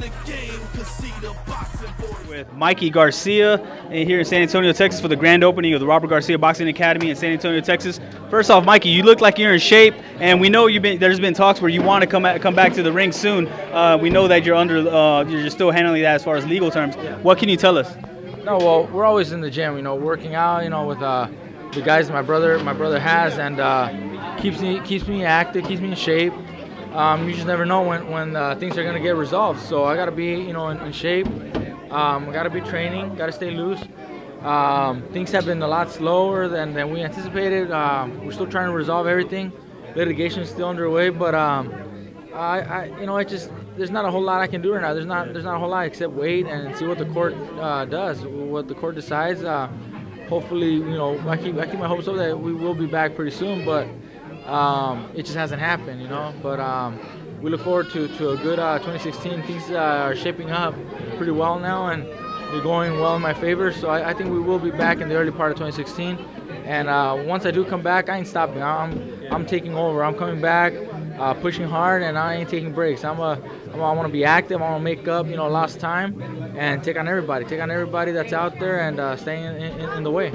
the game, cause see the boxing voice. With Mikey Garcia here in San Antonio, Texas for the grand opening of the Robert Garcia Boxing Academy in San Antonio, Texas. First off, Mikey, you look like you're in shape, and we know there's been talks where you want to come back to the ring soon. We know that you're still handling that as far as legal terms. What can you tell us? No, well, we're always in the gym, working out, with the guys my brother has, and keeps me active, keeps me in shape. You just never know when things are gonna get resolved. So I gotta be, in shape. I gotta be training, gotta stay loose. Things have been a lot slower than we anticipated. We're still trying to resolve everything. Litigation is still underway, but there's not a whole lot I can do right now. There's not a whole lot except wait and see what the court does, what the court decides. Hopefully, I keep my hopes up that we will be back pretty soon, but it just hasn't happened, But we look forward to a good 2016. Things are shaping up pretty well now, and they're going well in my favor. So I think we will be back in the early part of 2016. And once I do come back, I ain't stopping. I'm taking over. I'm coming back, pushing hard, and I ain't taking breaks. I want to be active. I want to make up, lost time, and take on everybody. Take on everybody that's out there, and stay in the way.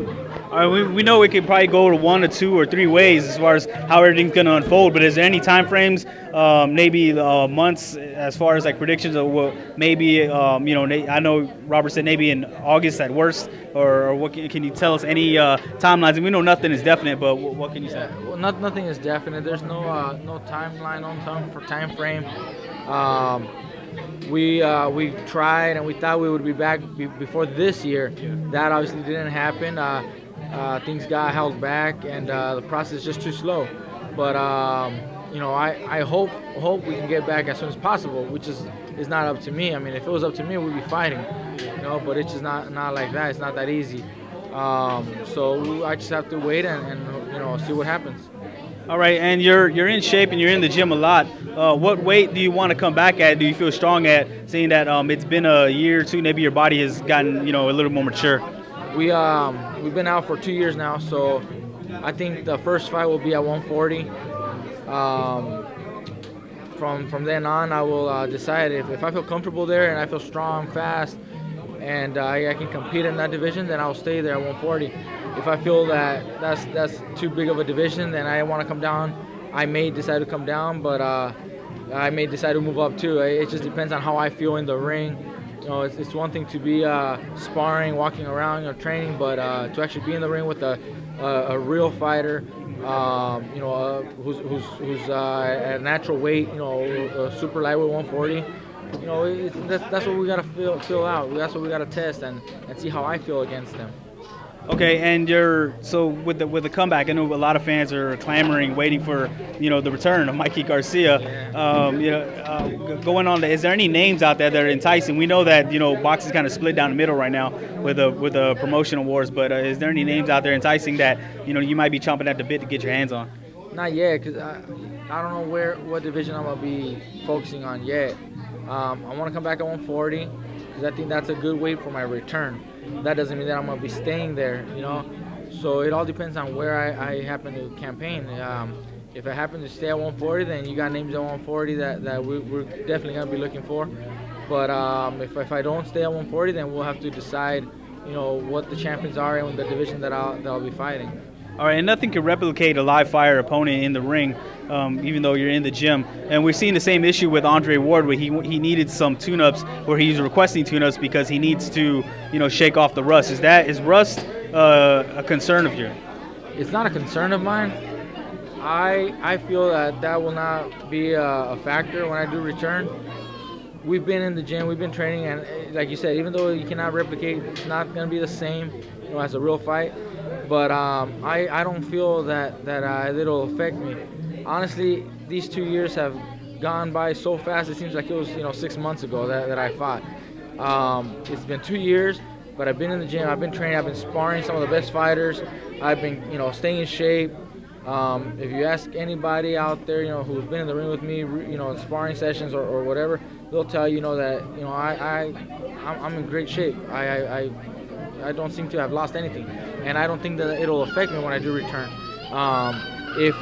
All right, we know it could probably go to 1 or 2 or 3 ways as far as how everything's going to unfold. But is there any time frames, maybe months, as far as like predictions of maybe I know Robert said maybe in August at worst, or what can you tell us any timelines? And we know nothing is definite, but what can you say? Well, nothing is definite. There's no timeline for time frame. We tried and we thought we would be back before this year. That obviously didn't happen. Things got held back, and the process is just too slow. But I hope we can get back as soon as possible, which is not up to me. I mean, if it was up to me, we'd be fighting, But it's just not like that. It's not that easy. So I just have to wait and see what happens. All right, and you're in shape and you're in the gym a lot. What weight do you want to come back at? Do you feel strong at, seeing that it's been a year or two, maybe your body has gotten a little more mature? We've been out for 2 years now, so I think the first fight will be at 140. From then on, I will decide if I feel comfortable there and I feel strong, fast, and I can compete in that division, then I'll stay there at 140. If I feel that that's too big of a division, then I want to come down. I may decide to come down, but I may decide to move up too. It just depends on how I feel in the ring. It's one thing to be sparring, walking around, training, but to actually be in the ring with a real fighter, who's at natural weight, a super lightweight 140. That's what we gotta fill out. That's what we gotta test and see how I feel against them. Okay, and so with the comeback, I know a lot of fans are clamoring, waiting for the return of Mikey Garcia. Going on, is there any names out there that are enticing? We know that boxing's kind of split down the middle right now with the promotional wars, but is there any names out there enticing that you might be chomping at the bit to get your hands on? Not yet, because I don't know what division I'm gonna be focusing on yet. I want to come back at 140 because I think that's a good weight for my return. That doesn't mean that I'm going to be staying there, So it all depends on where I happen to campaign. If I happen to stay at 140, then you got names at 140 that we're definitely going to be looking for. But if I don't stay at 140, then we'll have to decide, what the champions are and the division that I'll be fighting. All right, and nothing can replicate a live fire opponent in the ring, even though you're in the gym. And we're seeing the same issue with Andre Ward, where he needed some tune-ups, where he's requesting tune-ups because he needs to, shake off the rust. Is rust a concern of yours? It's not a concern of mine. I feel that will not be a factor when I do return. We've been in the gym, we've been training, and like you said, even though you cannot replicate, it's not going to be the same, as a real fight. But I don't feel that it'll affect me. Honestly, these 2 years have gone by so fast. It seems like it was 6 months ago that I fought. It's been 2 years, but I've been in the gym. I've been training. I've been sparring some of the best fighters. I've been staying in shape. If you ask anybody out there who's been in the ring with me, in sparring sessions or whatever, they'll tell you that I'm in great shape. I don't seem to have lost anything, and I don't think that it'll affect me when I do return. If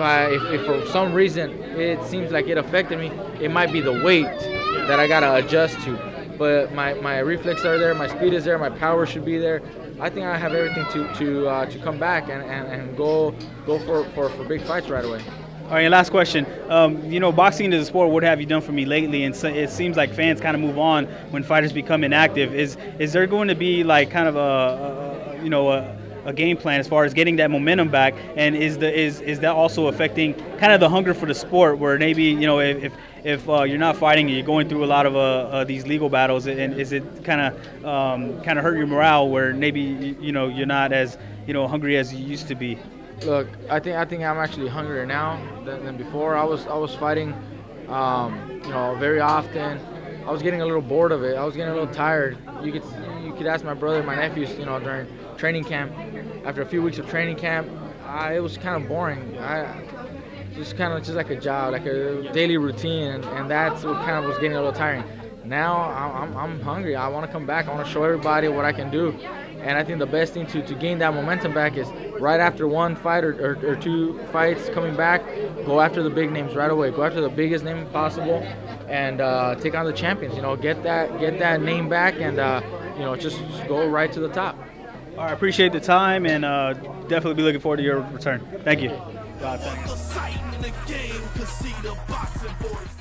for some reason it seems like it affected me, it might be the weight that I gotta adjust to. but my reflexes are there, my speed is there, my power should be there. I think I have everything to come back and go for big fights right away. All right, and last question. You know, boxing is a sport. What have you done for me lately? And so it seems like fans kind of move on when fighters become inactive. Is there going to be like kind of a game plan as far as getting that momentum back? And is that also affecting kind of the hunger for the sport? Where maybe, you know, if you're not fighting, you're going through a lot of these legal battles, and is it kind of hurt your morale? Where maybe you're not as hungry as you used to be. Look, I think I'm actually hungrier now than before. I was fighting, very often. I was getting a little bored of it. I was getting a little tired. You could ask my brother, my nephews, during training camp. After a few weeks of training camp, it was kind of boring. Just like a job, like a daily routine, and that's what kind of was getting a little tiring. Now I'm hungry. I want to come back. I want to show everybody what I can do. And I think the best thing to gain that momentum back is right after one fight or two fights coming back, go after the big names right away. Go after the biggest name possible and take on the champions. Get that name back and just go right to the top. All right, appreciate the time and definitely be looking forward to your return. Thank you. All the sight in the game, 'cause see the boxing voice.